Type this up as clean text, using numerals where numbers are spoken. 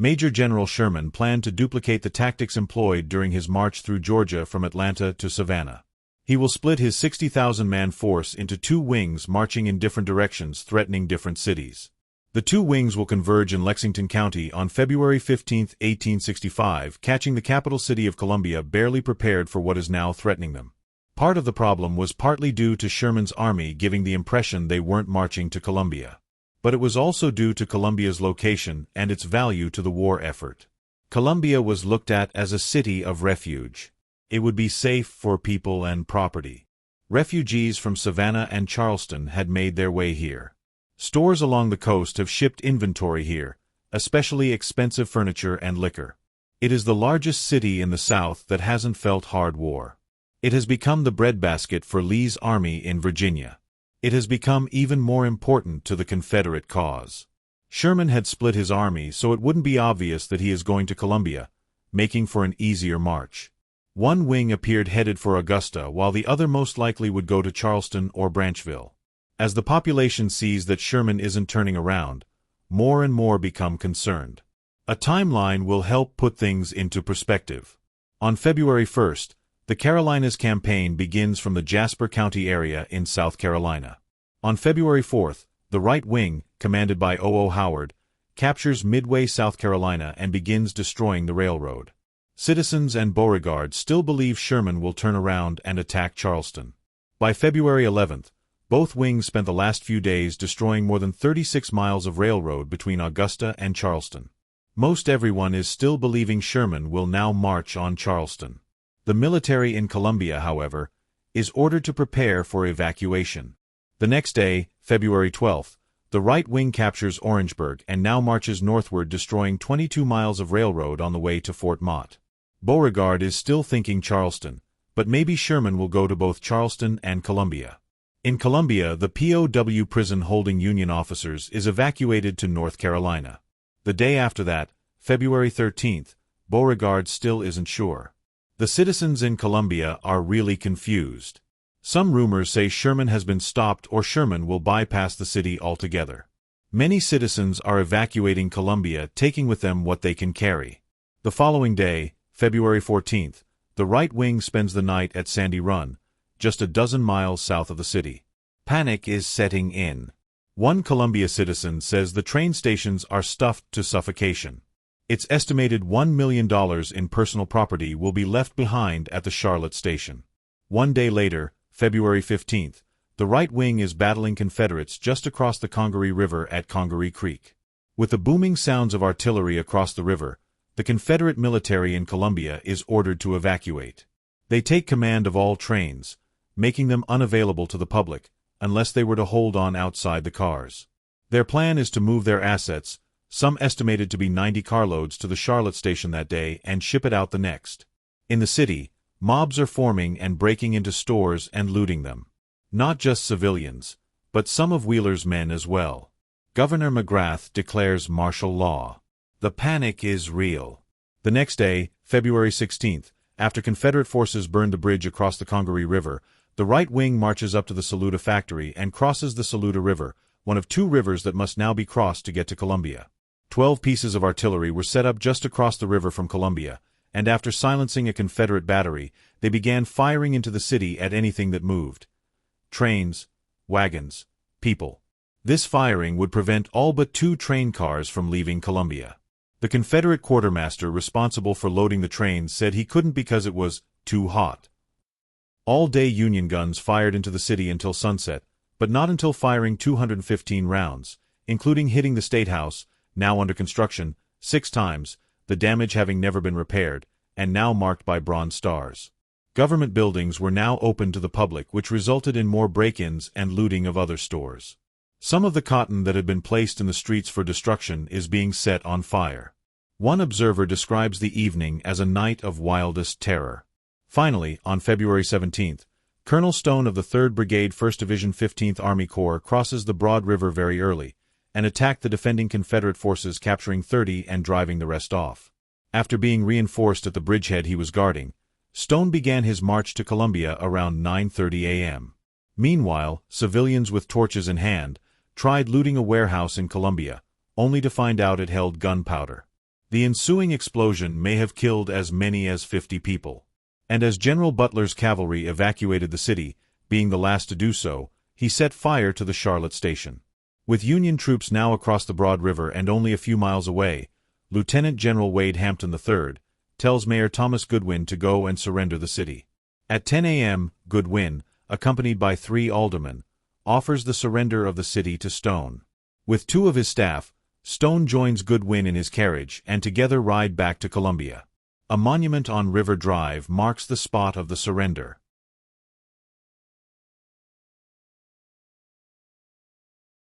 Major General Sherman planned to duplicate the tactics employed during his march through Georgia from Atlanta to Savannah. He will split his 60,000-man force into two wings marching in different directions, threatening different cities. The two wings will converge in Lexington County on February 15, 1865, catching the capital city of Columbia barely prepared for what is now threatening them. Part of the problem was partly due to Sherman's army giving the impression they weren't marching to Columbia. But it was also due to Columbia's location and its value to the war effort. Columbia was looked at as a city of refuge. It would be safe for people and property. Refugees from Savannah and Charleston had made their way here. Stores along the coast have shipped inventory here, especially expensive furniture and liquor. It is the largest city in the South that hasn't felt hard war. It has become the breadbasket for Lee's army in Virginia. It has become even more important to the Confederate cause. Sherman had split his army so it wouldn't be obvious that he is going to Columbia, making for an easier march. One wing appeared headed for Augusta while the other most likely would go to Charleston or Branchville. As the population sees that Sherman isn't turning around, more and more become concerned. A timeline will help put things into perspective. On February 1st, the Carolinas campaign begins from the Jasper County area in South Carolina. On February 4th, the right wing, commanded by O. Howard, captures Midway, South Carolina and begins destroying the railroad. Citizens and Beauregard still believe Sherman will turn around and attack Charleston. By February 11th, both wings spent the last few days destroying more than 36 miles of railroad between Augusta and Charleston. Most everyone is still believing Sherman will now march on Charleston. The military in Columbia, however, is ordered to prepare for evacuation. The next day, February 12th, the right wing captures Orangeburg and now marches northward, destroying 22 miles of railroad on the way to Fort Mott. Beauregard is still thinking Charleston, but maybe Sherman will go to both Charleston and Columbia. In Columbia, the POW prison holding Union officers is evacuated to North Carolina. The day after that, February 13th, Beauregard still isn't sure. The citizens in Columbia are really confused. Some rumors say Sherman has been stopped or Sherman will bypass the city altogether. Many citizens are evacuating Columbia, taking with them what they can carry. The following day, February 14th, the right wing spends the night at Sandy Run, just a dozen miles south of the city. Panic is setting in. One Columbia citizen says the train stations are stuffed to suffocation. It's estimated $1 million in personal property will be left behind at the Charlotte station. One day later, February 15th, the right wing is battling Confederates just across the Congaree River at Congaree Creek. With the booming sounds of artillery across the river, the Confederate military in Columbia is ordered to evacuate. They take command of all trains, making them unavailable to the public, unless they were to hold on outside the cars. Their plan is to move their assets, some estimated to be 90 carloads, to the Charlotte station that day and ship it out the next. In the city, mobs are forming and breaking into stores and looting them. Not just civilians, but some of Wheeler's men as well. Governor McGrath declares martial law. The panic is real. The next day, February 16th, after Confederate forces burned the bridge across the Congaree River, the right wing marches up to the Saluda factory and crosses the Saluda River, one of two rivers that must now be crossed to get to Columbia. 12 pieces of artillery were set up just across the river from Columbia, and after silencing a Confederate battery, they began firing into the city at anything that moved. Trains, wagons, people. This firing would prevent all but 2 train cars from leaving Columbia. The Confederate quartermaster responsible for loading the trains said he couldn't because it was too hot. All-day Union guns fired into the city until sunset, but not until firing 215 rounds, including hitting the State House, now under construction, 6 times, the damage having never been repaired, and now marked by bronze stars. Government buildings were now open to the public, which resulted in more break-ins and looting of other stores. Some of the cotton that had been placed in the streets for destruction is being set on fire. One observer describes the evening as a night of wildest terror. Finally, on February 17th, Colonel Stone of the 3rd Brigade 1st Division 15th Army Corps crosses the Broad River very early, and attacked the defending Confederate forces, capturing 30 and driving the rest off. After being reinforced at the bridgehead he was guarding, Stone began his march to Columbia around 9:30 a.m. Meanwhile, civilians with torches in hand tried looting a warehouse in Columbia, only to find out it held gunpowder. The ensuing explosion may have killed as many as 50 people. And as General Butler's cavalry evacuated the city, being the last to do so, he set fire to the Charlotte station. With Union troops now across the Broad River and only a few miles away, Lieutenant General Wade Hampton III tells Mayor Thomas Goodwin to go and surrender the city. At 10 a.m., Goodwin, accompanied by 3 aldermen, offers the surrender of the city to Stone. With 2 of his staff, Stone joins Goodwin in his carriage and together ride back to Columbia. A monument on River Drive marks the spot of the surrender.